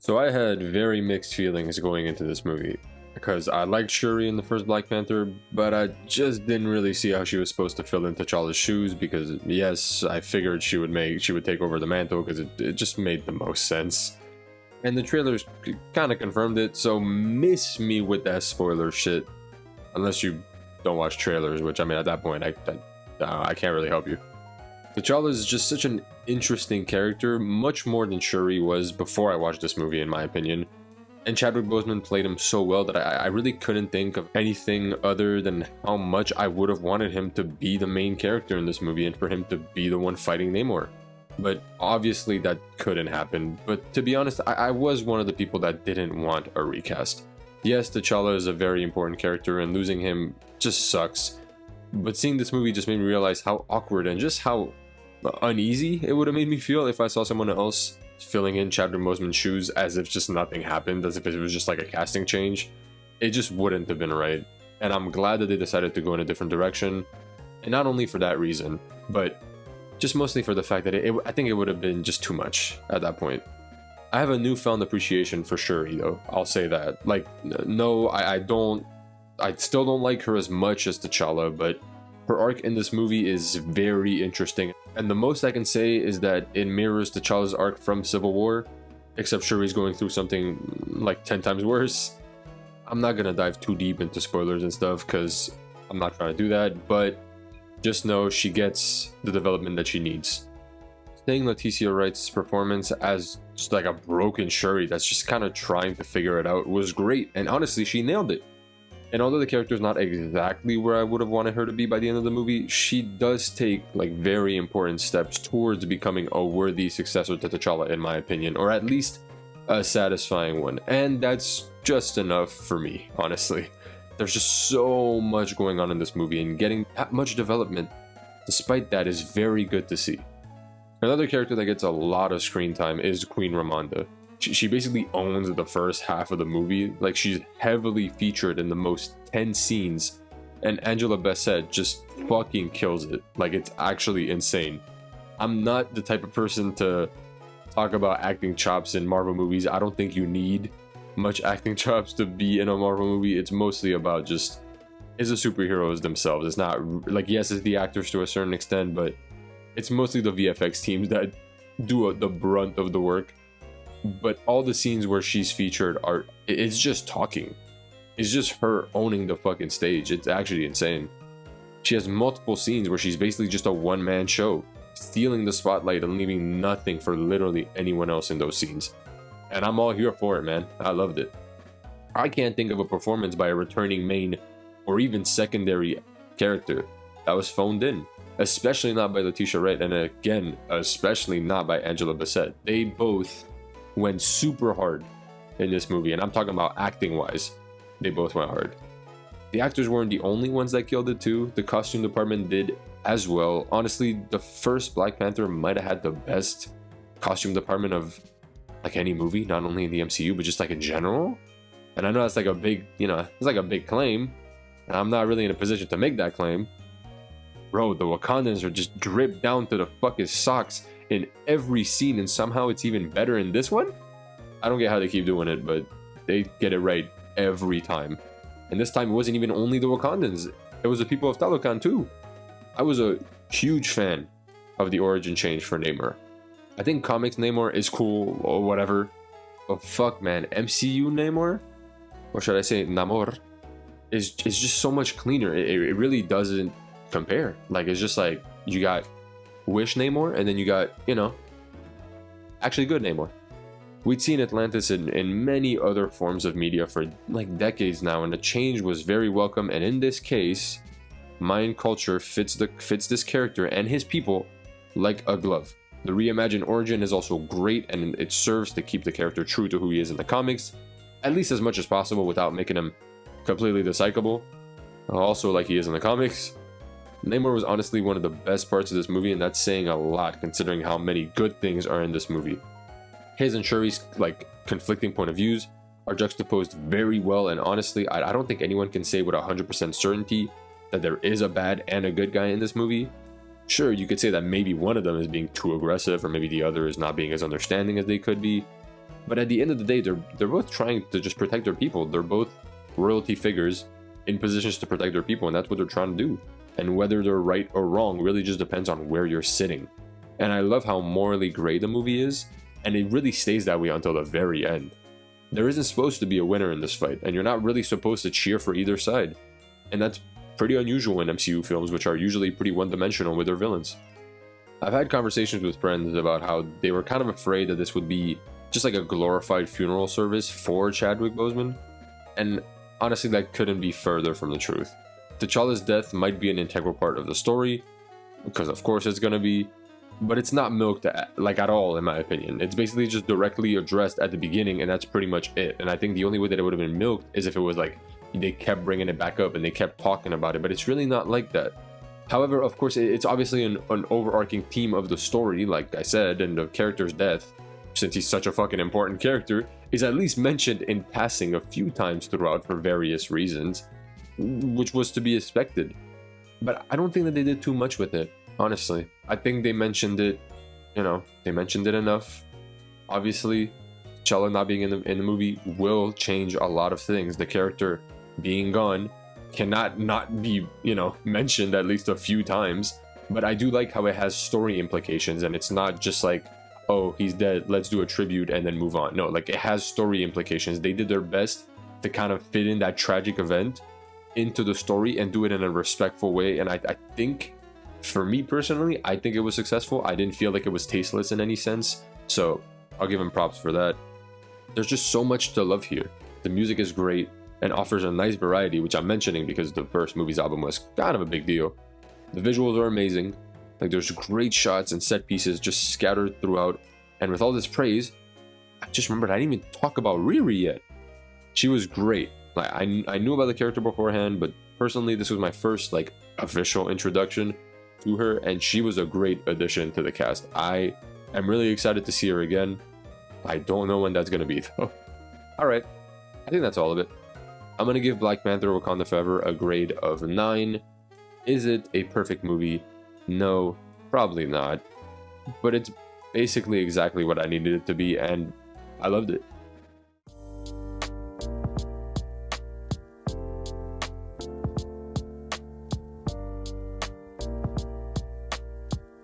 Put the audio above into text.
So I had very mixed feelings going into this movie because I liked Shuri in the first Black Panther, but I just didn't really see how she was supposed to fill in T'Challa's shoes because yes, I figured she would take over the mantle because it just made the most sense. And the trailers kind of confirmed it, so miss me with that spoiler shit. Unless you don't watch trailers, which I mean at that point I can't really help you. T'Challa is just such an interesting character, much more than Shuri was before I watched this movie, in my opinion. And Chadwick Boseman played him so well that I really couldn't think of anything other than how much I would have wanted him to be the main character in this movie and for him to be the one fighting Namor. But obviously that couldn't happen. But to be honest, I was one of the people that didn't want a recast. Yes, T'Challa is a very important character and losing him just sucks. But seeing this movie just made me realize how awkward and just how uneasy it would have made me feel if I saw someone else filling in Chadwick Boseman's shoes as if just nothing happened, as if it was just like a casting change. It just wouldn't have been right. And I'm glad that they decided to go in a different direction. And not only for that reason, but just mostly for the fact that I think it would have been just too much at that point. I have a newfound appreciation for Shuri though, I'll say that. Like, no, I still don't like her as much as T'Challa, but her arc in this movie is very interesting. And the most I can say is that it mirrors T'Challa's arc from Civil War, except Shuri's going through something like 10 times worse. I'm not gonna dive too deep into spoilers and stuff because I'm not trying to do that, but just know she gets the development that she needs. Saying Letitia Wright's performance as just like a broken Shuri that's just kind of trying to figure it out was great, and honestly she nailed it. And although the character is not exactly where I would have wanted her to be by the end of the movie, she does take like very important steps towards becoming a worthy successor to T'Challa, in my opinion, or at least a satisfying one. And that's just enough for me, honestly. There's just so much going on in this movie, and getting that much development despite that is very good to see. Another character that gets a lot of screen time is Queen Ramonda. She basically owns the first half of the movie. Like, she's heavily featured in the most tense scenes, and Angela Bassett just fucking kills it. Like, it's actually insane. I'm not the type of person to talk about acting chops in Marvel movies. I don't think you need much acting chops to be in a Marvel movie. It's mostly about just, it's the superheroes themselves. It's not like, yes, it's the actors to a certain extent, but it's mostly the VFX teams that do the brunt of the work. But all the scenes where she's featured it's just talking. It's just her owning the fucking stage. It's actually insane. She has multiple scenes where she's basically just a one-man show, stealing the spotlight and leaving nothing for literally anyone else in those scenes. And I'm all here for it, man. I loved it. I can't think of a performance by a returning main or even secondary character that was phoned in. Especially not by Letitia Wright, and again, especially not by Angela Bassett. They both went super hard in this movie, and I'm talking about acting wise. They both went hard. The actors weren't the only ones that killed it too. The costume department did as well. Honestly, the first Black Panther might have had the best costume department of like any movie, not only in the MCU but just like in general. And I know that's like a big, it's like a big claim, and I'm not really in a position to make that claim. Bro, the Wakandans are just dripped down to the fucking socks in every scene, and somehow it's even better in this one? I don't get how they keep doing it, but they get it right every time. And this time it wasn't even only the Wakandans, it was the people of Talokan too. I was a huge fan of the origin change for Namor. I think comics Namor is cool or whatever, but fuck man, MCU Namor, or should I say Namor, is just so much cleaner. It really doesn't compare. Like, it's just like you got Wish Namor, and then you got, actually good Namor. We'd seen Atlantis in many other forms of media for like decades now, and the change was very welcome. And in this case, Mayan culture fits this character and his people like a glove. The reimagined origin is also great, and it serves to keep the character true to who he is in the comics, at least as much as possible, without making him completely dislikable, also like he is in the comics. Namor was honestly one of the best parts of this movie, and that's saying a lot considering how many good things are in this movie. His and Shuri's like conflicting point of views are juxtaposed very well, and honestly, I don't think anyone can say with 100% certainty that there is a bad and a good guy in this movie. Sure, you could say that maybe one of them is being too aggressive, or maybe the other is not being as understanding as they could be, But at the end of the day, they're both trying to just protect their people. They're both royalty figures in positions to protect their people, and that's what they're trying to do. And whether they're right or wrong really just depends on where you're sitting. And I love how morally gray the movie is, and it really stays that way until the very end. There isn't supposed to be a winner in this fight, and you're not really supposed to cheer for either side. And that's pretty unusual in MCU films, which are usually pretty one-dimensional with their villains. I've had conversations with friends about how they were kind of afraid that this would be just like a glorified funeral service for Chadwick Boseman, and honestly that couldn't be further from the truth. T'Challa's death might be an integral part of the story, because of course it's gonna be, but it's not milked at all in my opinion. It's basically just directly addressed at the beginning, and that's pretty much it. And I think the only way that it would have been milked is if it was like they kept bringing it back up and they kept talking about it, but it's really not like that. However, of course, it's obviously an overarching theme of the story, like I said, and the character's death, since he's such a fucking important character, is at least mentioned in passing a few times throughout for various reasons, which was to be expected. But I don't think that they did too much with it, honestly. I think they mentioned it, they mentioned it enough. Obviously, T'Challa not being in the movie will change a lot of things. The character being gone cannot not be, mentioned at least a few times. But I do like how it has story implications, and it's not just like, oh, he's dead, let's do a tribute and then move on. No, like it has story implications. They did their best to kind of fit in that tragic event into the story and do it in a respectful way. And I think, for me personally, I think it was successful. I didn't feel like it was tasteless in any sense, so I'll give him props for that. There's just so much to love here. The music is great and offers a nice variety, which I'm mentioning because the first movie's album was kind of a big deal. The visuals are amazing. Like, there's great shots and set pieces just scattered throughout. And with all this praise, I just remembered I didn't even talk about Riri yet. She was great. Like, I knew about the character beforehand, but personally, this was my first like official introduction to her, and she was a great addition to the cast. I am really excited to see her again. I don't know when that's gonna be though. Alright, I think that's all of it. I'm gonna give Black Panther Wakanda Forever a grade of 9. Is it a perfect movie? No, probably not. But it's basically exactly what I needed it to be, and I loved it.